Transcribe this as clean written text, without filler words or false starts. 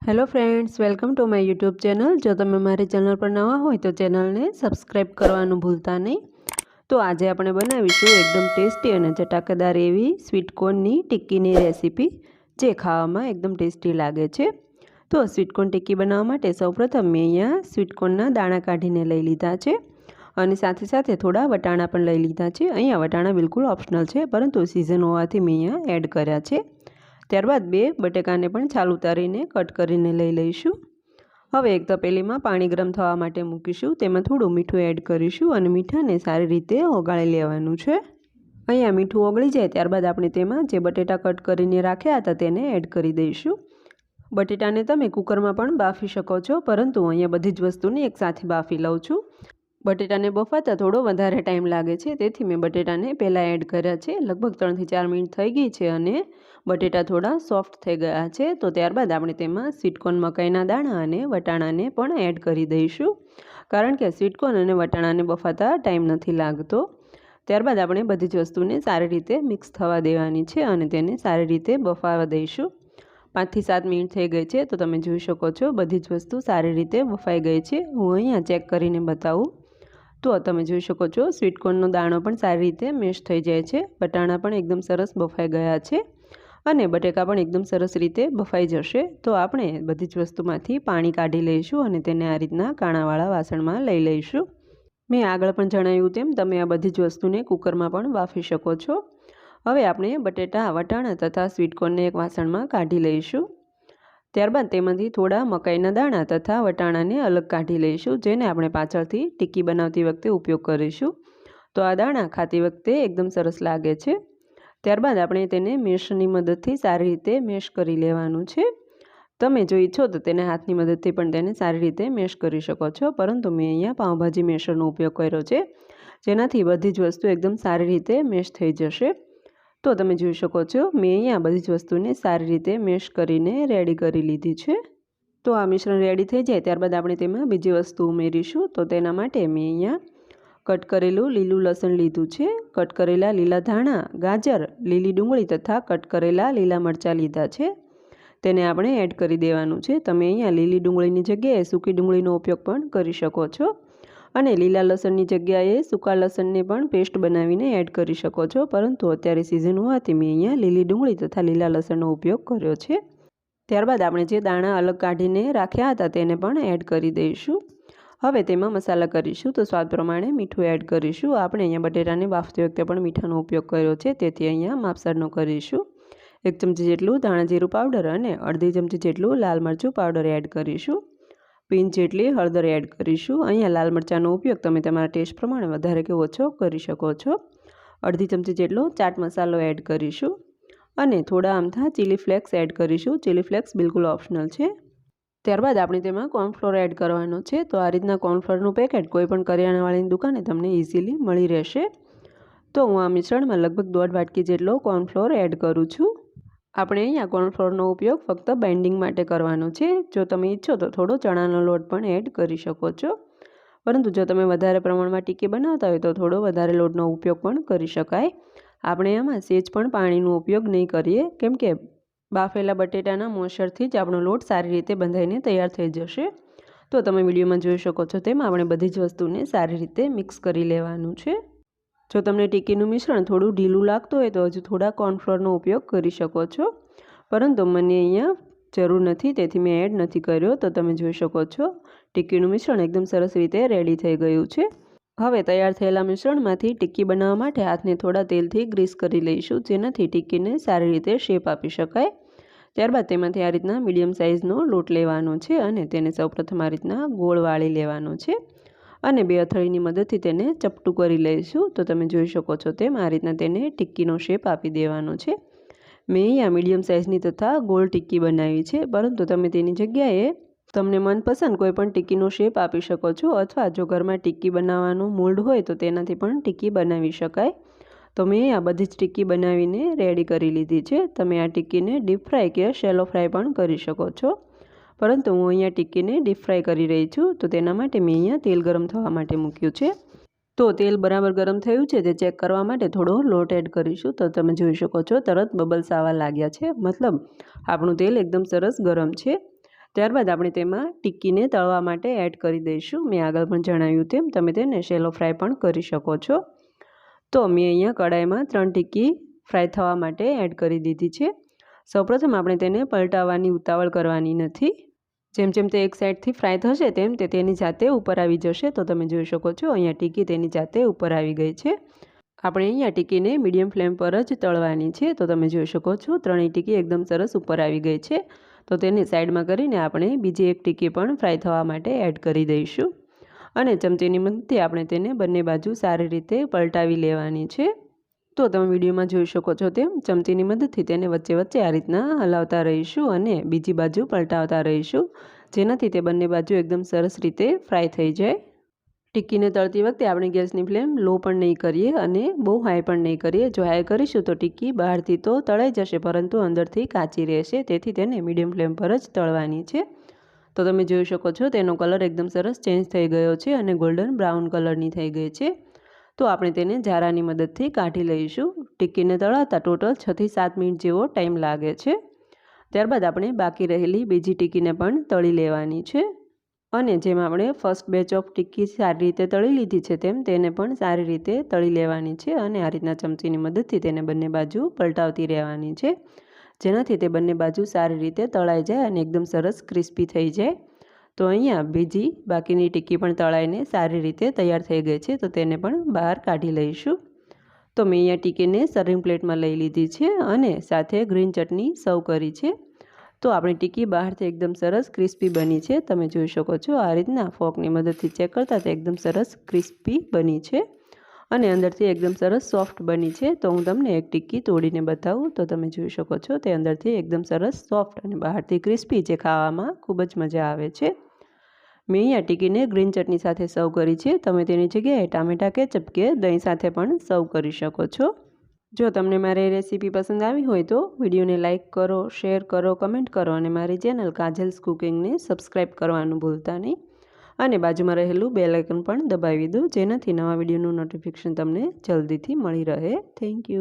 Hello friends, welcome to my YouTube channel. જો તમે મારી ચેનલ પર નવા હોય તો ચેનલને સબસ્ક્રાઈબ કરવાનું ભૂલતા નહીં। તો આજે આપણે બનાવીશું એકદમ ટેસ્ટી અને ચટાકેદાર એવી સ્વીટકોર્નની ટિક્કીની રેસીપી, જે ખાવામાં એકદમ ટેસ્ટી લાગે છે। તો સ્વીટકોર્ન ટિક્કી બનાવવા માટે સૌપ્રથમ મેં અહીંયા સ્વીટકોર્નના દાણા કાઢીને લઈ લીધા છે અને સાથે સાથે થોડા વટાણા પણ લઈ લીધા છે। અહીંયા વટાણા બિલકુલ ઓપ્શનલ છે, પરંતુ સિઝન હોવાથી મેં અહીંયા એડ કર્યા છે। ત્યારબાદ 2 બટેકાને પણ છાલ ઉતારીને કટ કરીને લઈ લઈશું। હવે એક તપેલીમાં પાણી ગરમ થવા માટે મૂકીશું, તેમાં થોડું મીઠું એડ કરીશું અને મીઠાને સારી રીતે ઓગાળી લેવાનું છે। અહીંયા મીઠું ઓગળી જાય ત્યારબાદ આપણે તેમાં જે બટેટા કટ કરીને રાખ્યા હતા તેને એડ કરી દઈશું। બટેટાને તમે કુકરમાં પણ બાફી શકો છો, પરંતુ અહીંયા બધી જ વસ્તુને એકસાથે બાફી લઉં છું। બટેટાને બફાતા થોડો વધારે ટાઈમ લાગે છે, તેથી મેં બટેટાને પહેલાં એડ કર્યા છે। લગભગ 3 થી 4 મિનિટ થઈ ગઈ છે અને બટેટા થોડા સોફ્ટ થઈ ગયા છે। તો ત્યારબાદ આપણે તેમાં સ્વીટકોર્ન મકાઈના દાણા અને વટાણાને પણ એડ કરી દઈશું, કારણ કે સ્વીટકોર્ન અને વટાણાને બફાતા ટાઈમ નથી લાગતો। ત્યારબાદ આપણે બધી જ વસ્તુને સારી રીતે મિક્સ થવા દેવાની છે અને તેને સારી રીતે બફાવા દઈશું। 5 થી 7 મિનિટ થઈ ગઈ છે, તો તમે જોઈ શકો છો બધી જ વસ્તુ સારી રીતે બફાઈ ગઈ છે। હું અહીંયા ચેક કરીને બતાવું તો તમે જોઈ શકો છો સ્વીટકોર્નનો દાણો પણ સારી રીતે મેશ થઈ જાય છે, વટાણા પણ એકદમ સરસ બફાઈ ગયા છે અને બટેકા પણ એકદમ સરસ રીતે બફાઈ જશે। તો આપણે બધી જ વસ્તુમાંથી પાણી કાઢી લઈશું અને તેને આ રીતના કાણાવાળા વાસણમાં લઈ લઈશું। મેં આગળ પણ જણાવ્યું તેમ તમે આ બધી જ વસ્તુને કુકરમાં પણ બાફી શકો છો। હવે આપણે બટેટા, વટાણા તથા સ્વીટકોર્નને એક વાસણમાં કાઢી લઈશું। ત્યારબાદ તેમાંથી થોડા મકાઈના દાણા તથા વટાણાને અલગ કાઢી લઈશું, જેને આપણે પાછળથી ટિક્કી બનાવતી વખતે ઉપયોગ કરીશું। તો આ દાણા ખાતી વખતે એકદમ સરસ લાગે છે। ત્યારબાદ આપણે તેને મેશની મદદથી સારી રીતે મેશ કરી લેવાનું છે। તમે જો ઈચ્છો તો તેને હાથની મદદથી પણ તેને સારી રીતે મેશ કરી શકો છો, પરંતુ મેં અહીંયા પાઉંભાજી મેશરનો ઉપયોગ કર્યો છે, જેનાથી બધી જ વસ્તુ એકદમ સારી રીતે મેશ થઈ જશે। તો તમે જોઈ શકો છો મેં અહીંયા બધી જ વસ્તુને સારી રીતે મેશ કરીને રેડી કરી લીધી છે। તો આ મિશ્રણ રેડી થઈ જાય ત્યારબાદ આપણે તેમાં બીજી વસ્તુ ઉમેરીશું। તો તેના માટે મેં અહીંયા કટ કરેલું લીલું લસણ લીધું છે, કટ કરેલા લીલા ધાણા, ગાજર, લીલી ડુંગળી તથા કટ કરેલા લીલા મરચાં લીધા છે। તેને આપણે એડ કરી દેવાનું છે। તમે અહીંયા લીલી ડુંગળીની જગ્યાએ સૂકી ડુંગળીનો ઉપયોગ પણ કરી શકો છો અને લીલા લસણની જગ્યાએ સૂકા લસણને પણ પેસ્ટ બનાવીને એડ કરી શકો છો, પરંતુ અત્યારે સિઝન હોવાથી મેં અહીંયા લીલી ડુંગળી તથા લીલા લસણનો ઉપયોગ કર્યો છે। ત્યારબાદ આપણે જે દાણા અલગ કાઢીને રાખ્યા હતા તેને પણ એડ કરી દઈશું। હવે તેમાં મસાલા કરીશું, તો સ્વાદ પ્રમાણે મીઠું એડ કરીશું। આપણે અહીંયા બટેટાને બાફતી વખતે પણ મીઠાનો ઉપયોગ કર્યો છે, તેથી અહીંયા માપસરનો કરીશું। 1 ચમચી જેટલું ધાણા જીરું પાવડર અને અડધી ચમચી જેટલું લાલ મરચું પાવડર એડ કરીશું। પિંચ જેટલી હળદર એડ કરીશું। અહીંયા લાલ મરચાંનો ઉપયોગ તમે તમારા ટેસ્ટ પ્રમાણે વધારે કે ઓછો કરી શકો છો। અડધી ચમચી જેટલો ચાટ મસાલો એડ કરીશું અને થોડા અમથા ચીલી ફ્લેક્સ એડ કરીશું। ચીલી ફ્લેક્સ બિલકુલ ઓપ્શનલ છે। ત્યારબાદ આપણે તેમાં કોર્નફ્લોર એડ કરવાનો છે। તો આ રીતના કોર્નફ્લોરનું પેકેટ કોઈ પણ કરિયાણાવાળીની દુકાને તમને ઇઝીલી મળી રહેશે। તો હું આ મિશ્રણમાં લગભગ 1.5 વાટકી જેટલો કોર્નફ્લોર એડ કરું છું। આપણે અહીંયા કોર્નફ્લોરનો ઉપયોગ ફક્ત બાઇન્ડિંગ માટે કરવાનો છે। જો તમે ઈચ્છો તો થોડો ચણાનો લોટ પણ એડ કરી શકો છો, પરંતુ જો તમે વધારે પ્રમાણમાં ટિક્કી બનાવતા હોય તો થોડો વધારે લોટનો ઉપયોગ પણ કરી શકાય। આપણે આમાં સેજ પણ પાણીનો ઉપયોગ નહીં કરીએ, કેમ કે બાફેલા બટેટાના મોઈશ્ચરથી જ આપણો લોટ સારી રીતે બંધાઈને તૈયાર થઈ જશે। તો તમે વિડીયોમાં જોઈ શકો છો તેમ આપણે બધી જ વસ્તુને સારી રીતે મિક્સ કરી લેવાનું છે। જો તમને ટિક્કીનું મિશ્રણ થોડું ઢીલું લાગતું હોય તો હજુ થોડા કોર્નફ્લોરનો ઉપયોગ કરી શકો છો, પરંતુ મને અહીંયા જરૂર નથી, તેથી મેં એડ નથી કર્યો। તો તમે જોઈ શકો છો ટિક્કીનું મિશ્રણ એકદમ સરસ રીતે રેડી થઈ ગયું છે। હવે તૈયાર થયેલા મિશ્રણમાંથી ટિક્કી બનાવવા માટે હાથને થોડા તેલથી ગ્રીસ કરી લઈશું, જેનાથી ટિક્કીને સારી રીતે શેપ આપી શકાય। ત્યારબાદ તેમાંથી આ રીતના મીડિયમ સાઇઝનો લોટ લેવાનો છે અને તેને સૌપ્રથમ આ રીતના ગોળ વાળી લેવાનો છે અને 2 હથેળીની મદદથી તેને ચપટું કરી લઈશું। તો તમે જોઈ શકો છો તેમ આ રીતના તેને ટિક્કીનો શેપ આપી દેવાનો છે। મેં અહીંયા મીડિયમ સાઇઝની તથા ગોળ ટિક્કી બનાવી છે, પરંતુ તમે તેની જગ્યાએ તમને મનપસંદ કોઈ પણ ટિક્કીનો શેપ આપી શકો છો, અથવા જો ઘરમાં ટિક્કી બનાવવાનું મોલ્ડ હોય તો તેનાથી પણ ટિક્કી બનાવી શકાય। તો મેં આ બધી જ ટિક્કી બનાવીને રેડી કરી લીધી છે। તમે આ ટિક્કીને ડીપ ફ્રાય કે શેલો ફ્રાય પણ કરી શકો છો, પરંતુ હું અહીંયા ટિક્કીને ડીપ ફ્રાય કરી રહી છું। તો તેના માટે મેં અહીંયા તેલ ગરમ થવા માટે મૂક્યું છે। તો તેલ બરાબર ગરમ થયું છે તે ચેક કરવા માટે થોડો લોટ એડ કરીશું। તો તમે જોઈ શકો છો તરત બબલ્સ આવવા લાગ્યા છે, મતલબ આપણું તેલ એકદમ સરસ ગરમ છે। ત્યારબાદ આપણે તેમાં ટિક્કીને તળવા માટે એડ કરી દઈશું. મેં આગળ પણ જણાવ્યું તેમ તમે તેને શેલો ફ્રાય પણ કરી શકો છો. તો મેં અહીંયા કડાઈમાં 3 ટિક્કી ફ્રાય થવા માટે એડ કરી દીધી છે. સૌપ્રથમ આપણે તેને પલટાવવાની ઉતાવળ કરવાની નથી. જેમ જેમ તે એક સાઈડથી ફ્રાય થશે તેમ તે તેની જાતે ઉપર આવી જશે. તો તમે જોઈ શકો છો અહીંયા ટિક્કી તેની જાતે ઉપર આવી ગઈ છે. આપણે અહીંયા ટિક્કીને મીડિયમ ફ્લેમ પર જ તળવાની છે. તો તમે જોઈ શકો છો ત્રણેય ટિક્કી એકદમ સરસ ઉપર આવી ગઈ છે. તો તેને સાઈડમાં કરીને આપણે બીજી એક ટિક્કી પણ ફ્રાય થવા માટે એડ કરી દઈશું અને ચમચીની મદદથી આપણે તેને બંને બાજુ સારી રીતે પલટાવી લેવાની છે. તો તમે વિડીયોમાં જોઈ શકો છો તેમ ચમચીની મદદથી તેને વચ્ચે વચ્ચે આ રીતના હલાવતા રહીશું અને બીજી બાજુ પલટાવતા રહીશું, જેનાથી તે બંને બાજુ એકદમ સરસ રીતે ફ્રાય થઈ જાય. ટિક્કીને તળતી વખતે આપણે ગેસની ફ્લેમ લો પણ નહીં કરીએ અને બહુ હાઈ પણ નહીં કરીએ. જો હાઈ કરીશું તો ટિક્કી બહારથી તો તળાઈ જશે પરંતુ અંદરથી કાચી રહેશે. તેથી તેને મીડિયમ ફ્લેમ પર જ તળવાની છે. તો તમે જોઈ શકો છો તેનો કલર એકદમ સરસ ચેન્જ થઈ ગયો છે અને ગોલ્ડન બ્રાઉન કલરની થઈ ગઈ છે. તો આપણે તેને જારાની મદદથી કાઢી લઈશું. ટિક્કીને તળાતા ટોટલ 6 થી 7 મિનિટ જેવો ટાઈમ લાગે છે. ત્યારબાદ આપણે બાકી રહેલી બીજી ટિક્કીને પણ તળી લેવાની છે અને જેમ આપણે ફર્સ્ટ બેચ ઓફ ટિક્કી સારી રીતે તળી લીધી છે તેમ તેને પણ સારી રીતે તળી લેવાની છે અને આ રીતના ચમચીની મદદથી તેને બંને બાજુ પલટાવતી રહેવાની છે, જેનાથી તે બંને બાજુ સારી રીતે તળાઈ જાય અને એકદમ સરસ ક્રિસ્પી થઈ જાય. તો અહીંયા બીજી બાકીની ટિક્કી પણ તળાઈને સારી રીતે તૈયાર થઈ ગઈ છે. તો તેને પણ બહાર કાઢી લઈશું. તો મેં અહીંયા ટિક્કીને સર્વિંગ પ્લેટમાં લઈ લીધી છે અને સાથે ગ્રીન ચટણી સર્વ કરી છે. તો આપણી ટિક્કી બહારથી એકદમ સરસ ક્રિસ્પી બની છે. તમે જોઈ શકો છો આ રીતના ફોર્કની મદદથી ચેક કરતાં તે એકદમ સરસ ક્રિસ્પી બની છે અને અંદરથી એકદમ સરસ સોફ્ટ બની છે. તો હું તમને એક ટિક્કી તોડીને બતાવું. તો તમે જોઈ શકો છો તે અંદરથી એકદમ સરસ સોફ્ટ અને બહારથી ક્રિસ્પી, જે ખાવામાં ખૂબ જ મજા આવે છે. મેં અહીંયા ટિક્કીને ગ્રીન ચટણી સાથે સર્વ કરી છે. તમે તેની જગ્યાએ ટામેટા કેચઅપ કે દહીં સાથે પણ સર્વ કરી શકો છો. જો તમને મારી રેસીપી પસંદ આવી હોય તો વિડીયોને લાઇક કરો, શેર કરો, કમેન્ટ કરો અને મારી ચેનલ કાજલ્સ કુકિંગને સબસ્ક્રાઈબ કરવાનું ભૂલતા નહીં અને બાજુમાં રહેલું બેલ આઇકન પણ દબાવી દો, જેનાથી નવા વિડીયોનું નોટિફિકેશન તમને જલ્દીથી મળી રહે. Thank you.